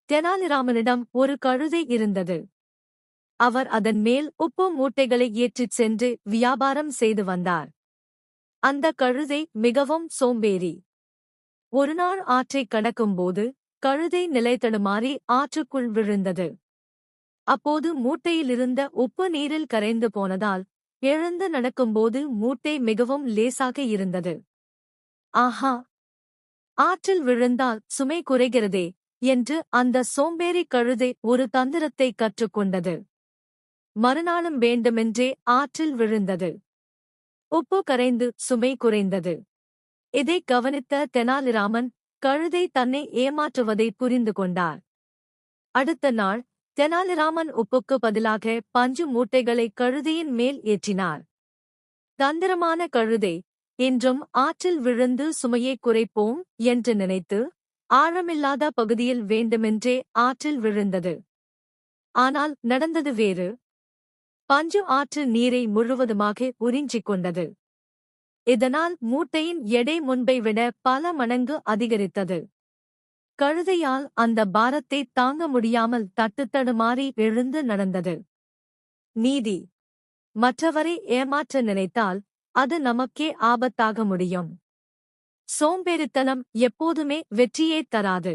தெனாலிராமனிடம் ஒரு கழுதை இருந்தது. அவர் அதன் மேல் உப்பு மூட்டைகளை ஏற்றிச் சென்று வியாபாரம் செய்து வந்தார். அந்த கழுதை மிகவும் சோம்பேறி. ஒருநாள் ஆற்றைக் கடக்கும்போது கழுதை நிலைதடுமாறி ஆற்றுக்குள் விழுந்தது. அப்போது மூட்டையிலிருந்த உப்பு நீரில் கரைந்து போனதால் எழுந்து நடக்கும்போது மூட்டை மிகவும் லேசாக இருந்தது. ஆஹா! ஆற்றில் விழுந்தால் சுமை குறைகிறதே என்று அந்த சோம்பேறி கழுதை ஒரு தந்திரத்தை கற்றுக்கொண்டது. மறுநாளும் வேண்டுமென்றே ஆற்றில் விழுந்தது. உப்பு கரைந்து சுமை குறைந்தது. இதை கவனித்த தெனாலிராமன் கழுதை தன்னை ஏமாற்றுவதை புரிந்து கொண்டார். அடுத்த நாள் தெனாலிராமன் உப்புக்கு பதிலாக பஞ்சு மூட்டைகளை கழுதையின் மேல் ஏற்றினார். தந்திரமான கழுதை இன்றும் ஆற்றில் விழுந்து சுமையை குறைப்போம் என்று நினைத்து ஆழமில்லாத பகுதியில் வேண்டுமென்றே ஆற்றில் விழுந்தது. ஆனால் நடந்தது வேறு. பஞ்சு ஆற்று நீரை முழுவதுமாக உறிஞ்சிக் கொண்டது. இதனால் மூட்டையின் எடை முன்பை விட பல மடங்கு அதிகரித்தது. கழுதையால் அந்த பாரத்தை தாங்க முடியாமல் தட்டுத்தடுமாறி எழுந்து நடந்தது. நீதி: மற்றவரை ஏமாற்ற நினைத்தால் அது நமக்கே ஆபத்தாக முடியும். சோம்பேறித்தனம் எப்போதுமே வெற்றியே தராது.